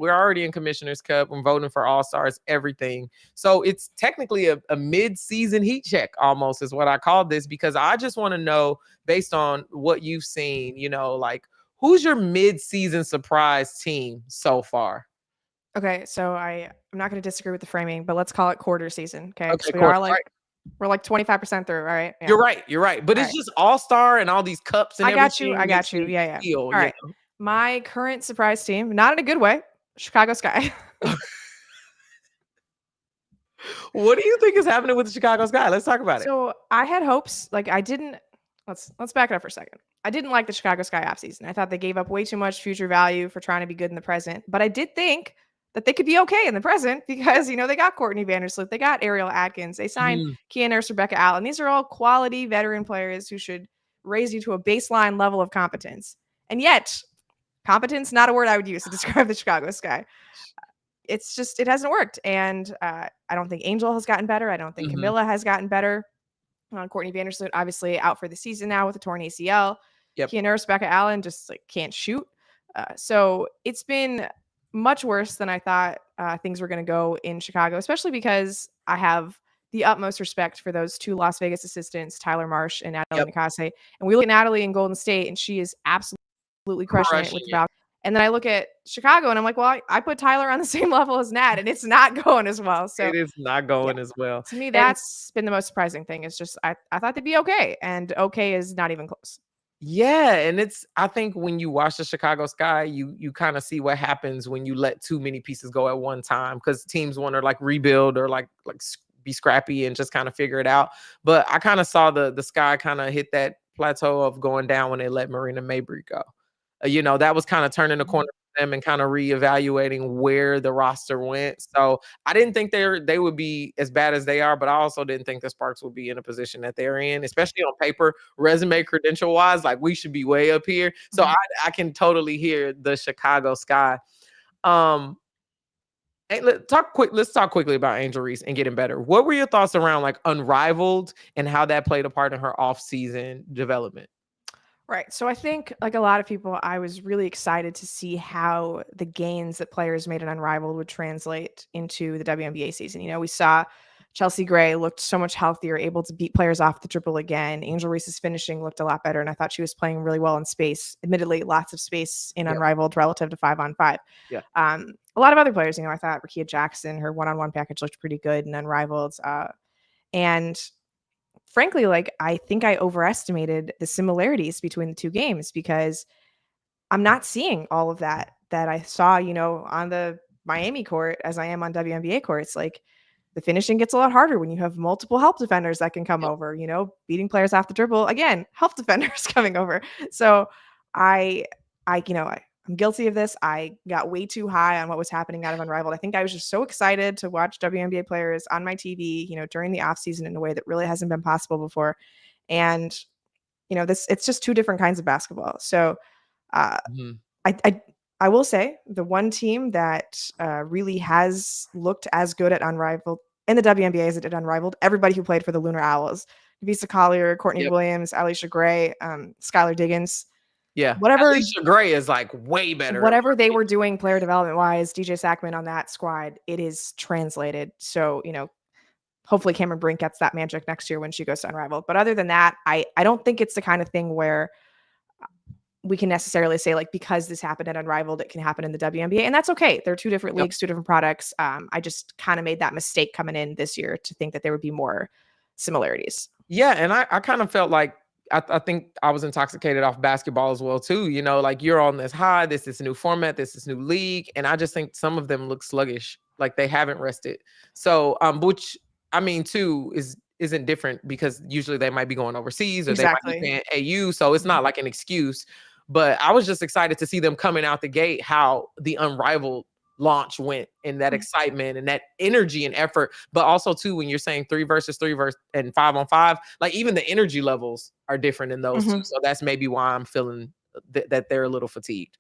We're already in Commissioner's Cup. I'm voting for All-Stars, everything. So it's technically a mid-season heat check almost is what I call this, because I just want to know, based on what you've seen, like, who's your mid-season surprise team so far? Okay, so I'm not going to disagree with the framing, but let's call it quarter season. Okay, Okay, because cool. Right. we're like 25% through. All right, yeah. You're right. You're right. But All it's right. just All-Star and all these cups and I got you. everything I makes got you. me Yeah, yeah. feel, All right. My current surprise team, not in a good way, Chicago Sky. What do you think is happening with the Chicago Sky? Let's talk about it. So I had hopes. Like I didn't. Let's back it up for a second. I didn't like the Chicago Sky offseason. I thought they gave up way too much future value for trying to be good in the present. But I did think that they could be okay in the present because they got Courtney Vandersloot, they got Ariel Atkins, they signed Kia Nurse, Rebecca Allen. These are all quality veteran players who should raise you to a baseline level of competence. And yet, competence, not a word I would use to describe the Chicago Sky. It hasn't worked. And I don't think Angel has gotten better. I don't think Camilla has gotten better. Courtney Vandersloot, obviously out for the season now with a torn ACL. Yep. Kia Nurse, Rebecca Allen just can't shoot. So it's been much worse than I thought things were going to go in Chicago, especially because I have the utmost respect for those two Las Vegas assistants, Tyler Marsh and Natalie Nicase. And we look at Natalie in Golden State, and she is absolutely crushing it with the Falcons. And then I look at Chicago, and I'm like, well, I put Tyler on the same level as Nat, and it's not going as well. So it is not going as well. To me, that's been the most surprising thing. It's just I thought they'd be okay, and okay is not even close. Yeah, and I think when you watch the Chicago Sky, you kind of see what happens when you let too many pieces go at one time, because teams want to like rebuild or like be scrappy and just kind of figure it out. But I kind of saw the Sky kind of hit that plateau of going down when they let Marina Mabry go. That was kind of turning the corner for them and kind of reevaluating where the roster went. So I didn't think they would be as bad as they are, but I also didn't think the Sparks would be in a position that they're in, especially on paper, resume credential wise. Like, we should be way up here. So I can totally hear the Chicago Sky. Hey, let's talk quickly about Angel Reese and getting better. What were your thoughts around like Unrivaled and how that played a part in her off-season development? Right. So I think, like a lot of people, I was really excited to see how the gains that players made in Unrivaled would translate into the WNBA season. We saw Chelsea Gray looked so much healthier, able to beat players off the dribble again. Angel Reese's finishing looked a lot better, and I thought she was playing really well in space. Admittedly, lots of space in Unrivaled relative to 5-on-5. Yeah. A lot of other players, I thought Rakia Jackson, her one-on-one package looked pretty good in Unrivaled. And frankly, like, I think I overestimated the similarities between the two games because I'm not seeing all of that I saw, on the Miami court as I am on WNBA courts. Like, the finishing gets a lot harder when you have multiple help defenders that can come over, beating players off the dribble. Again, help defenders coming over. So I'm guilty of this. I got way too high on what was happening out of Unrivaled. I think I was just so excited to watch WNBA players on my TV, during the offseason in a way that really hasn't been possible before. And, it's just two different kinds of basketball. So I will say the one team that really has looked as good at Unrivaled in the WNBA as it did Unrivaled, everybody who played for the Lunar Owls, Visa Collier, Courtney Williams, Alicia Gray, Skylar Diggins. Yeah. Whatever Alicia Gray is like way better. Whatever they were doing player development wise, DJ Sackman on that squad, it is translated. So, hopefully Cameron Brink gets that magic next year when she goes to Unrivaled. But other than that, I don't think it's the kind of thing where we can necessarily say, like, because this happened at Unrivaled, it can happen in the WNBA. And that's okay. They're two different leagues, two different products. I just kind of made that mistake coming in this year to think that there would be more similarities. Yeah. And I kind of felt like, I think I was intoxicated off basketball as well, too. Like, you're on this high, this is new format, this is new league. And I just think some of them look sluggish, like they haven't rested. So, which, I mean, too, isn't different because usually they might be going overseas or they might be playing AU. So it's not like an excuse. But I was just excited to see them coming out the gate, how the Unrivaled launch went, and that excitement and that energy and effort. But also, too, when you're saying 3 versus 3 and 5-on-5, like, even the energy levels are different in those two. So that's maybe why I'm feeling that they're a little fatigued.